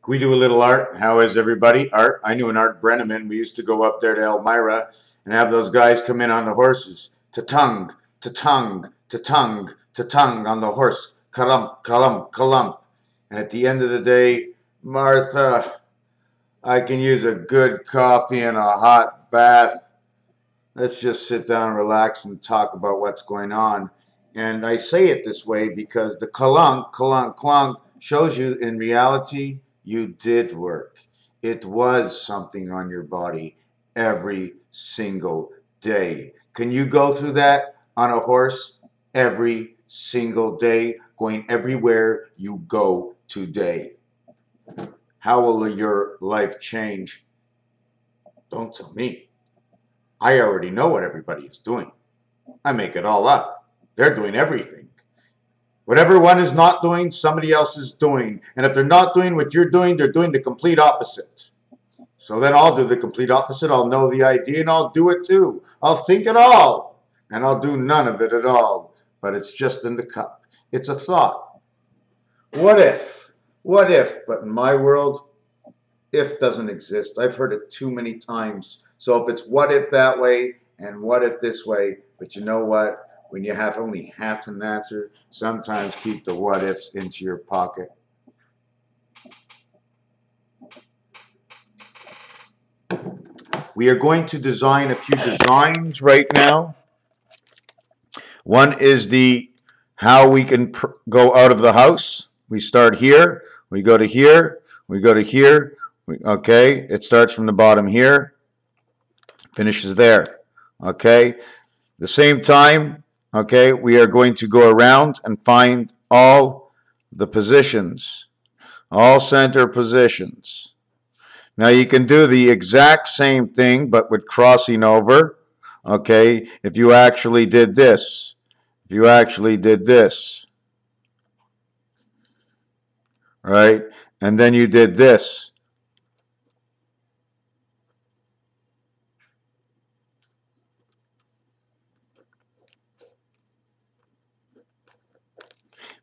We do a little art. How is everybody? Art. I knew an Art Brenneman. We used to go up there to Elmira and have those guys come in on the horses. Ta-tung, ta-tung, ta-tung, ta-tung on the horse. Kalump, kalump, kalump. And at the end of the day, Martha, I can use a good coffee and a hot bath. Let's just sit down, relax, and talk about what's going on. And I say it this way because the kalunk, kalunk, klunk shows you in reality you did work. It was something on your body every single day. Can you go through that on a horse every single day, going everywhere you go today? How will your life change? Don't tell me. I already know what everybody is doing. I make it all up. They're doing everything. Whatever one is not doing, somebody else is doing. And if they're not doing what you're doing, they're doing the complete opposite. So then I'll do the complete opposite. I'll know the idea and I'll do it too. I'll think it all and I'll do none of it at all. But it's just in the cup. It's a thought. What if? What if? But in my world, if doesn't exist. I've heard it too many times. So if it's what if that way and what if this way, but you know what? When you have only half an answer, sometimes keep the what ifs into your pocket. We are going to design a few designs right now. One is the how we can go out of the house. We start here, we go to here, we go to here. Okay, it starts from the bottom here, finishes there. Okay, the same time, okay, we are going to go around and find all the positions, all center positions. Now you can do the exact same thing, but with crossing over. Okay, if you actually did this, if you actually did this, right, and then you did this.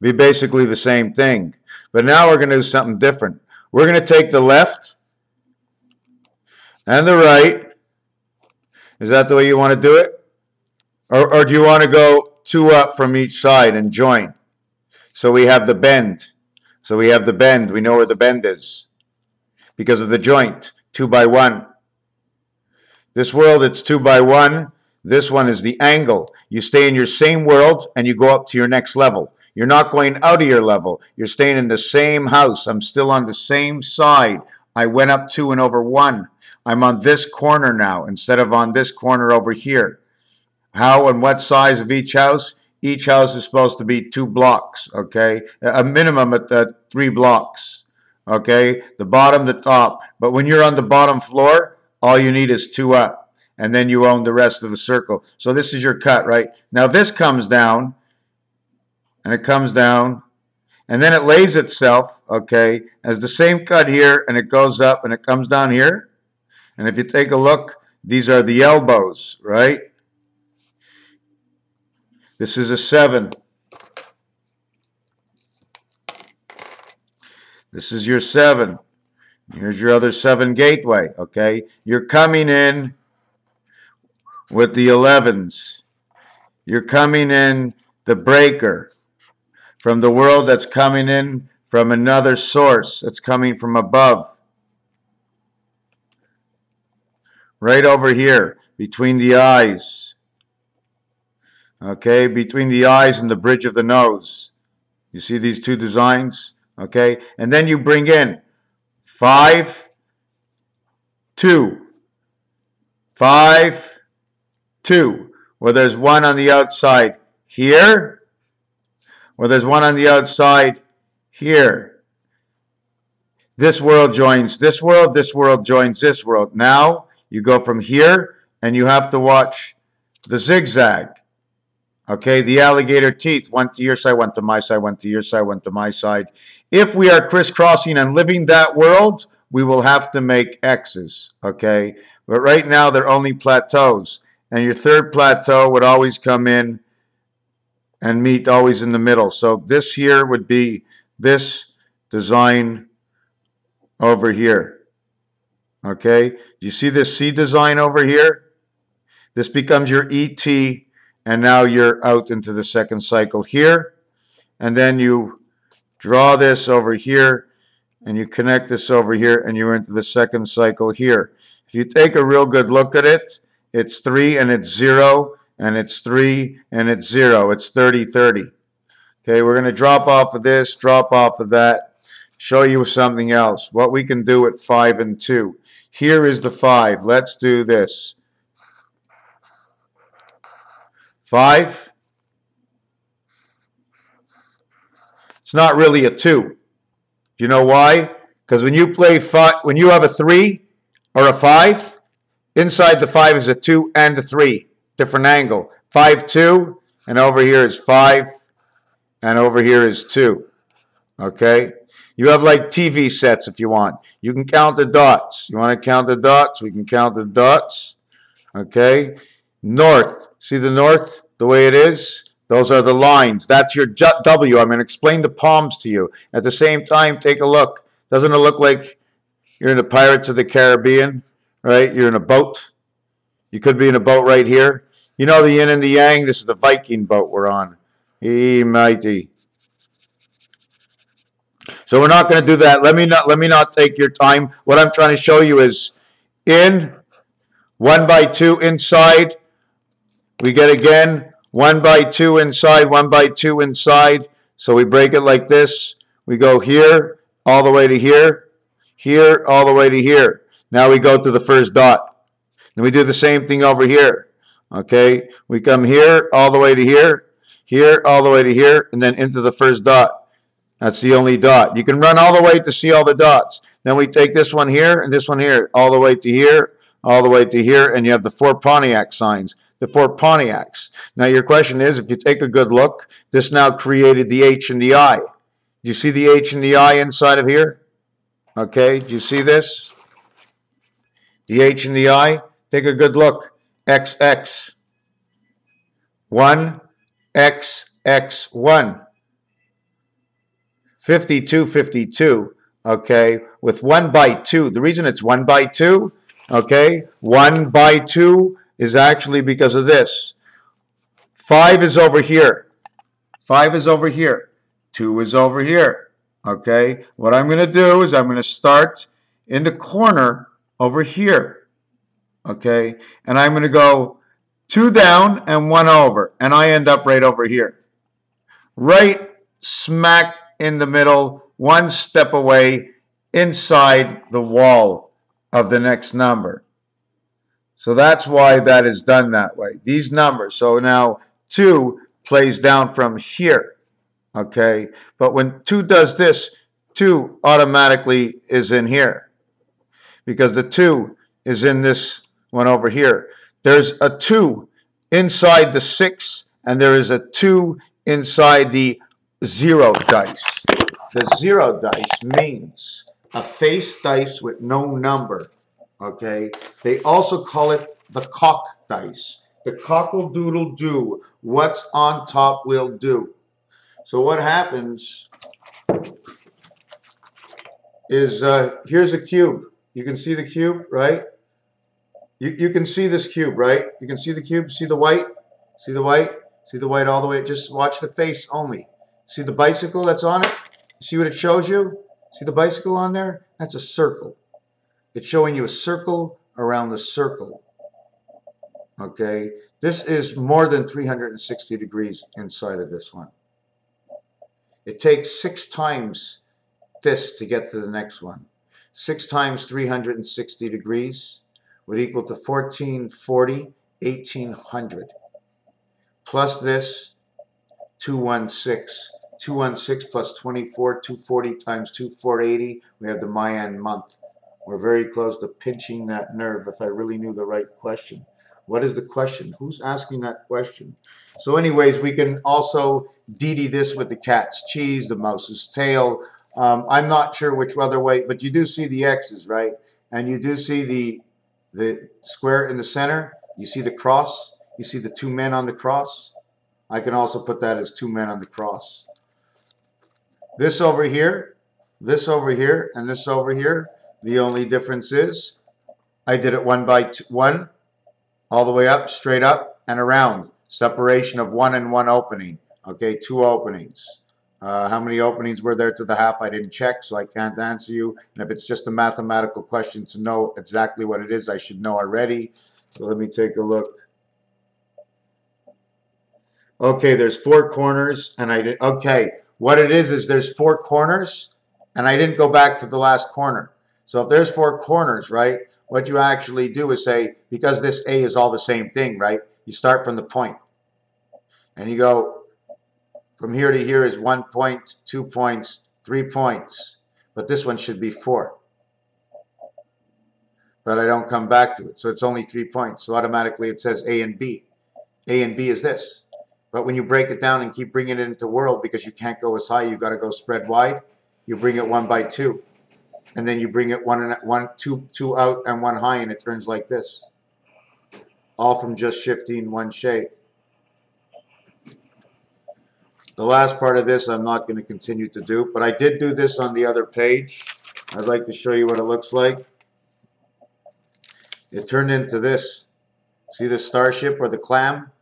Be basically the same thing. But now we're going to do something different. We're going to take the left and the right. Is that the way you want to do it? Or do you want to go two up from each side and join? So we have the bend. So we have the bend. We know where the bend is because of the joint. 2 by 1. This world, it's 2 by 1. This one is the angle. You stay in your same world and you go up to your next level. You're not going out of your level. You're staying in the same house. I'm still on the same side. I went up 2 and over 1. I'm on this corner now instead of on this corner over here. How and what size of each house? Each house is supposed to be 2 blocks, okay? A minimum at 3 blocks, okay? The bottom, the top. But when you're on the bottom floor, all you need is 2 up. And then you own the rest of the circle. So this is your cut, right? Now this comes down. And it comes down, and then it lays itself, okay, as the same cut here, and it goes up, and it comes down here. And if you take a look, these are the elbows, right? This is a 7. This is your 7. Here's your other 7 gateway, okay? You're coming in with the 11s. You're coming in the breaker. From the world that's coming in from another source that's coming from above. Right over here, between the eyes. Okay, between the eyes and the bridge of the nose. You see these 2 designs? Okay, and then you bring in 5, 2. 5, 2. Well, there's 1 on the outside here. Or there's 1 on the outside here. This world joins this world joins this world. Now you go from here and you have to watch the zigzag. Okay, the alligator teeth. 1 to your side, 1 to my side, 1 to your side, 1 to my side. If we are crisscrossing and living that world, we will have to make X's. Okay, but right now they're only plateaus. And your third plateau would always come in and meet always in the middle. So this here would be this design over here. Okay, you see this C design over here? This becomes your ET, and now you're out into the second cycle here. And then you draw this over here, and you connect this over here, and you're into the second cycle here. If you take a real good look at it, it's 3 and it's 0, and it's 3 and it's 0. It's 30-30. Okay, we're going to drop off of this, drop off of that, show you something else. What we can do at 5 and 2. Here is the 5. Let's do this. 5. It's not really a 2. Do you know why? Because when you play 5, when you have a 3 or a 5, inside the 5 is a 2 and a 3. Different angle. 5, 2, and over here is 5, and over here is 2. Okay? You have like TV sets if you want. You can count the dots. You want to count the dots? We can count the dots. Okay? North. See the north? The way it is? Those are the lines. That's your W. I'm going to explain the palms to you. At the same time, take a look. Doesn't it look like you're in the Pirates of the Caribbean? Right? You're in a boat. You could be in a boat right here. You know the yin and the yang? This is the Viking boat we're on. Mighty. So we're not going to do that. Let me not take your time. What I'm trying to show you is in 1 by 2 inside. We get again 1 by 2 inside, 1 by 2 inside. So we break it like this. We go here all the way to here, here all the way to here. Now we go to the first dot. Then we do the same thing over here. Okay, we come here all the way to here, here all the way to here, and then into the first dot. That's the only dot. You can run all the way to see all the dots. Then we take this one here and this one here, all the way to here, all the way to here, and you have the 4 Pontiac signs, the 4 Pontiacs. Now your question is, if you take a good look, this now created the H and the I. Do you see the H and the I inside of here? Okay, do you see this? The H and the I? Take a good look. XX. 1, XX, 1. 52, 52, okay, with 1 by 2. The reason it's 1 by 2, okay, 1 by 2 is actually because of this. 5 is over here. 5 is over here. 2 is over here, okay. What I'm going to do is I'm going to start in the corner over here, okay, and I'm going to go 2 down and 1 over, and I end up right over here. Right smack in the middle, 1 step away inside the wall of the next number. So that's why that is done that way. These numbers. So now 2 plays down from here. Okay. But when 2 does this, 2 automatically is in here. Because the 2 is in this one over here. There's a 2 inside the 6, and there is a 2 inside the 0 dice. The 0 dice means a face dice with no number. Okay? They also call it the cock dice. The cockle-doodle-doo. What's on top will do. So what happens is, here's a cube. You can see the cube, right? You can see this cube, right? You can see the cube. See the white? See the white? See the white all the way? Just watch the face only. See the bicycle that's on it? See what it shows you? See the bicycle on there? That's a circle. It's showing you a circle around the circle. Okay? This is more than 360 degrees inside of this one. It takes 6 times this to get to the next one. 6 times 360 degrees would equal to 1440, 1800. Plus this, 216. 216 plus 24, 240 times 2, 480. We have the Mayan month. We're very close to pinching that nerve if I really knew the right question. What is the question? Who's asking that question? So anyways, we can also DD this with the cat's cheese, the mouse's tail. I'm not sure which other way, but you do see the X's, right? And you do see the square in the center. You see the cross. You see the 2 men on the cross. I can also put that as 2 men on the cross. This over here this over here and this over here. The only difference is I did it 1 by 1, all the way up, straight up, and around. Separation of 1 and 1 opening. Okay, 2 openings. How many openings were there to the half? I didn't check, so I can't answer you. And if it's just a mathematical question to know exactly what it is, I should know already. So let me take a look. Okay, there's 4 corners, and I did. Okay, what it is there's 4 corners, and I didn't go back to the last corner. So if there's 4 corners, right, what you actually do is say, because this A is all the same thing, right, you start from the point. And you go from here to here is 1 point, 2 points, 3 points. But this one should be 4. But I don't come back to it. So it's only 3 points. So automatically it says A and B. A and B is this. But when you break it down and keep bringing it into world, because you can't go as high, you got to go spread wide, you bring it 1 by 2. And then you bring it 2 out and 1 high, and it turns like this. All from just shifting 1 shape. The last part of this I'm not going to continue to do, but I did do this on the other page. I'd like to show you what it looks like. It turned into this. See the starship or the clam?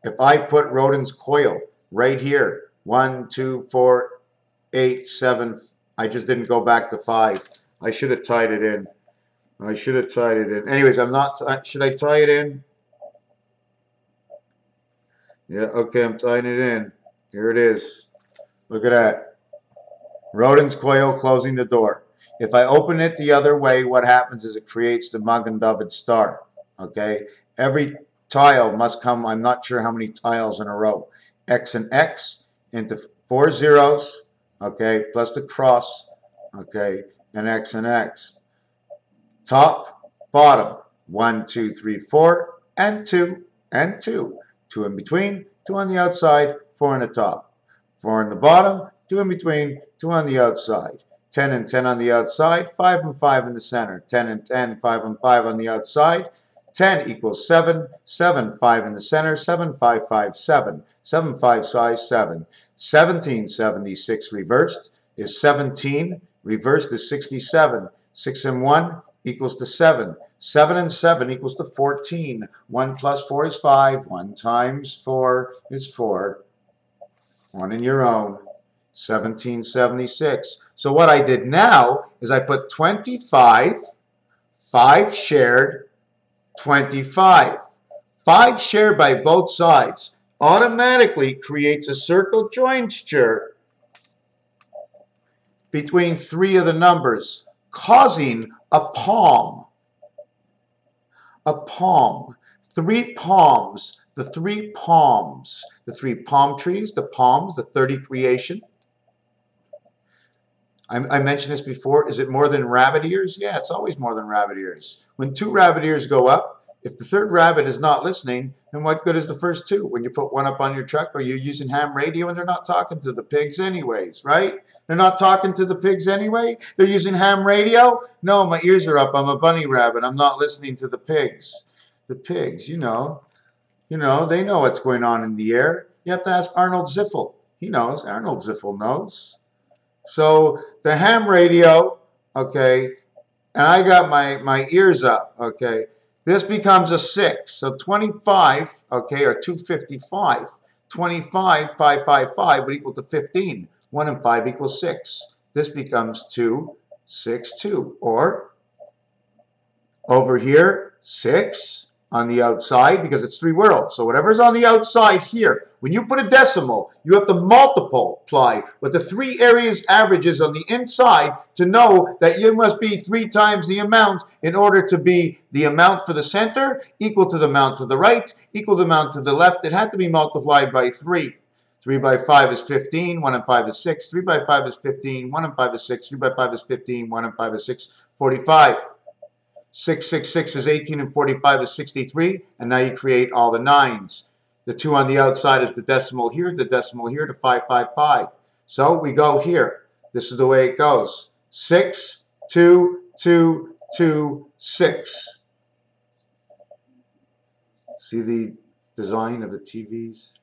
If I put Rodin's coil right here, 1, 2, 4, 8, 7, I just didn't go back to 5. I should have tied it in. I should have tied it in. Anyways, I'm not, should I tie it in? Yeah, okay, I'm tying it in. Here it is. Look at that. Rodin's coil closing the door. If I open it the other way, what happens is it creates the Magen David star. Okay? Every tile must come, I'm not sure how many tiles in a row. X and X into 4 zeros, okay, plus the cross, okay, and X and X. Top, bottom, 1, 2, 3, 4, and 2, and 2. 2 in between, 2 on the outside, 4 on the top. 4 on the bottom, 2 in between, 2 on the outside. 10 and 10 on the outside, 5 and 5 in the center. 10 and 10, 5 and 5 on the outside. 10 equals 7, 7, 5 in the center, 7, 5, 5, 7. 7, 5, size 7. 1776 reversed is 17, reversed is 67. 6 and 1 equals to 7. 7 and 7 equals to 14. 1 plus 4 is 5. 1 times 4 is 4. 1 in your own. 1776. So what I did now is I put 25, 5 shared, 25. 5 shared by both sides automatically creates a circle jointure between 3 of the numbers, causing a palm. A palm. 3 palms. The 3 palms. The 3 palm trees, the palms, the 30 creation. I mentioned this before. Is it more than rabbit ears? Yeah, it's always more than rabbit ears. When 2 rabbit ears go up, if the 3rd rabbit is not listening, then what good is the first 2? When you put one up on your truck or you're using ham radio and they're not talking to the pigs anyways, right? They're not talking to the pigs anyway? They're using ham radio? No, my ears are up. I'm a bunny rabbit. I'm not listening to the pigs. The pigs, you know, they know what's going on in the air. You have to ask Arnold Ziffel. He knows. Arnold Ziffel knows. So the ham radio, okay, and I got my ears up, okay. This becomes a 6. So 25, okay, or 255. 25, 555 would equal to 15. 1 and 5 equals 6. This becomes 2, 6, 2. Or over here, 6 on the outside because it's 3 worlds. So whatever's on the outside here, when you put a decimal, you have to multiply what the 3 areas averages on the inside to know that you must be 3 times the amount in order to be the amount for the center equal to the amount to the right, equal to the amount to the left. It had to be multiplied by 3. 3 by 5 is 15, 1 and 5 is 6, 3 by 5 is 15, 1 and 5 is 6, 3 by 5 is 15, 1 and 5 is 6, 45. 6, 6, 6 is 18 and 45 is 63, and now you create all the 9s. The 2 on the outside is the decimal here to 555. So we go here. This is the way it goes. 6, 2, 2, 2, 6. See the design of the TVs?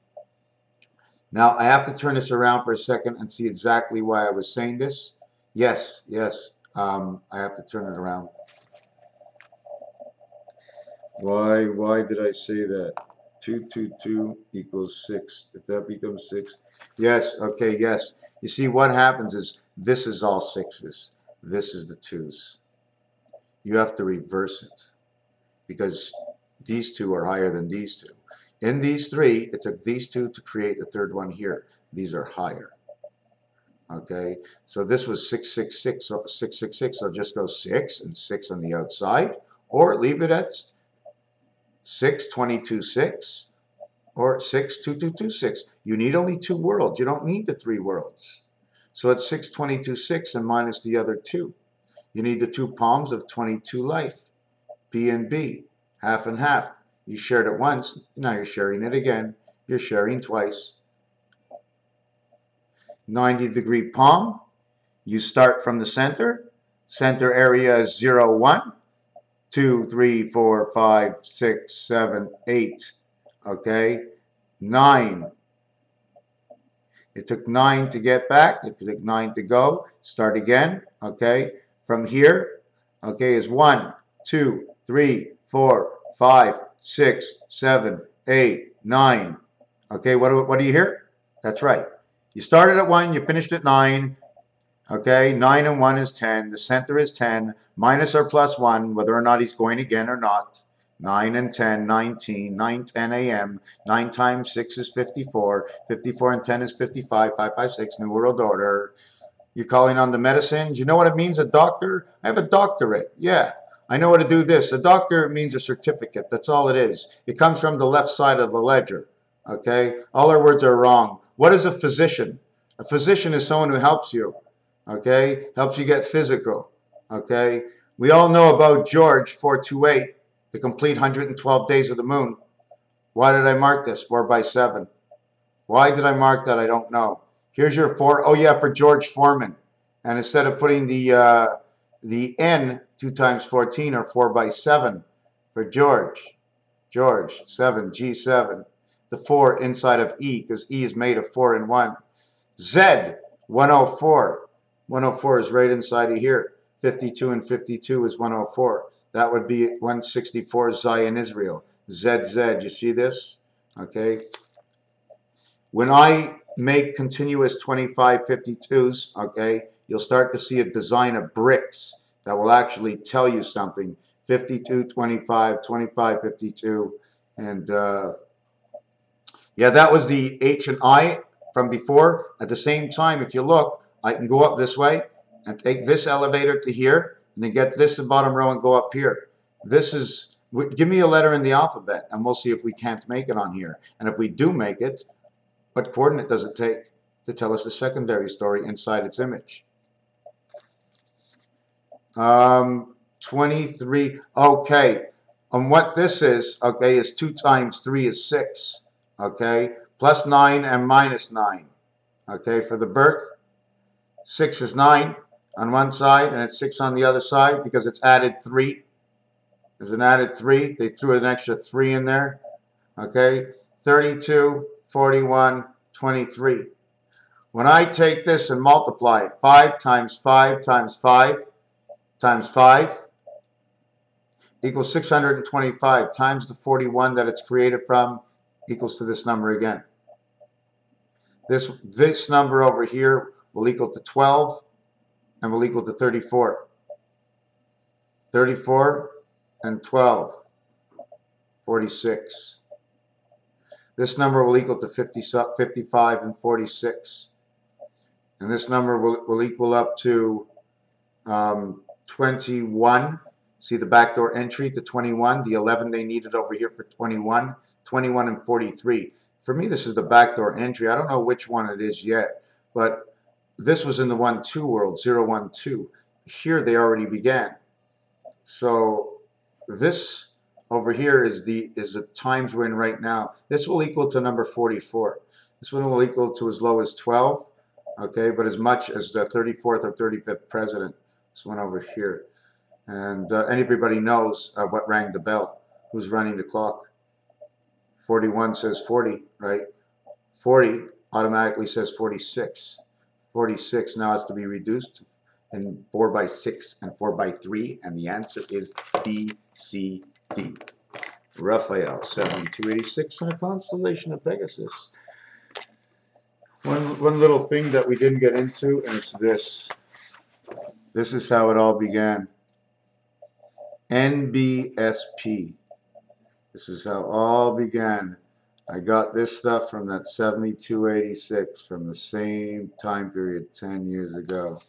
Now I have to turn this around for a second and see exactly why I was saying this. Yes, yes. I have to turn it around. Why did I say that? 2 equals 6. If that becomes 6. Yes, okay, yes. You see, what happens is this is all 6s. This is the 2s. You have to reverse it because these two are higher than these two. In these three, it took these two to create the third one here. These are higher. Okay, so this was 666, so 666, so just go 6 and 6 on the outside, or leave it at 6, 22, 6, or 6, 2, 2, 2, 6. You need only 2 worlds. You don't need the 3 worlds. So it's 6, 22, 6 and minus the other 2. You need the 2 palms of 22 life, P and B, half and half. You shared it once, now you're sharing it again. You're sharing twice. 90-degree palm. You start from the center. Center area is 0, 1, 2, 3, 4, 5, 6, 7, 8. Okay? 9. It took 9 to get back. It took 9 to go. Start again. Okay? From here, okay, is 1, 2, 3, 4, 5, 6, 7, 8, 9. Okay, what do you hear? That's right. You started at 1, you finished at 9. Okay, 9 and 1 is 10. The center is 10. Minus or plus 1, whether or not he's going again or not. 9 and 10, 19. 9, 10 a.m. 9 times 6 is 54. 54 and 10 is 55. 556, New World Order. You're calling on the medicine. Do you know what it means, a doctor? I have a doctorate. Yeah, I know how to do this. A doctor means a certificate. That's all it is. It comes from the left side of the ledger. Okay? All our words are wrong. What is a physician? A physician is someone who helps you. Okay? Helps you get physical. Okay? We all know about George 428, the complete 112 days of the moon. Why did I mark this? 4 by 7. Why did I mark that? I don't know. Here's your 4. Oh, yeah, for George Foreman. And instead of putting the N, 2 times 14, or 4 by 7 for George. George, 7, G7. The 4 inside of E, because E is made of 4 and 1. Z, 104. 104 is right inside of here. 52 and 52 is 104. That would be 164 Zion Israel. ZZ, you see this? Okay. When I make continuous 2552s, okay, you'll start to see a design of bricks that will actually tell you something. 52, 25, 25, 52. And yeah, that was the H and I from before. At the same time, if you look, I can go up this way and take this elevator to here, and then get this in bottom row and go up here. This is, give me a letter in the alphabet, and we'll see if we can't make it on here. And if we do make it, what coordinate does it take to tell us the secondary story inside its image? 23. Okay. And what this is, okay, is 2 times 3 is 6. Okay. Plus 9 and minus 9. Okay. For the birth, 6 is 9 on one side, and it's 6 on the other side because it's added 3. There's an added 3. They threw an extra 3 in there. Okay. 32, 41, 23. When I take this and multiply it, 5 times 5 times 5 times 5 equals 625 times the 41 that it's created from equals to this number again. This number over here will equal to 12 and will equal to 34. 34 and 12, 46. This number will equal to 55 and 46. And this number will equal up to 21. See the backdoor entry to 21, the 11 they needed over here for 21, 21 and 43. For me, this is the backdoor entry. I don't know which one it is yet, but this was in the 1-2 world, 0, 1, 2. Here they already began. So this over here is the times we're in right now. This will equal to number 44. This one will equal to as low as 12, okay, but as much as the 34th or 35th president. This one over here. And everybody knows what rang the bell, who's running the clock. 41 says 40, right? 40 automatically says 46. 46 now has to be reduced and 4x6 and 4x3, and the answer is B, C, D. Raphael, 7286 in a constellation of Pegasus. One little thing that we didn't get into, and it's this. This is how it all began. NBSP. This is how it all began. I got this stuff from that 7286 from the same time period 10 years ago.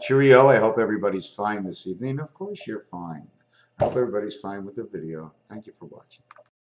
Cheerio, I hope everybody's fine this evening. Of course you're fine. I hope everybody's fine with the video. Thank you for watching.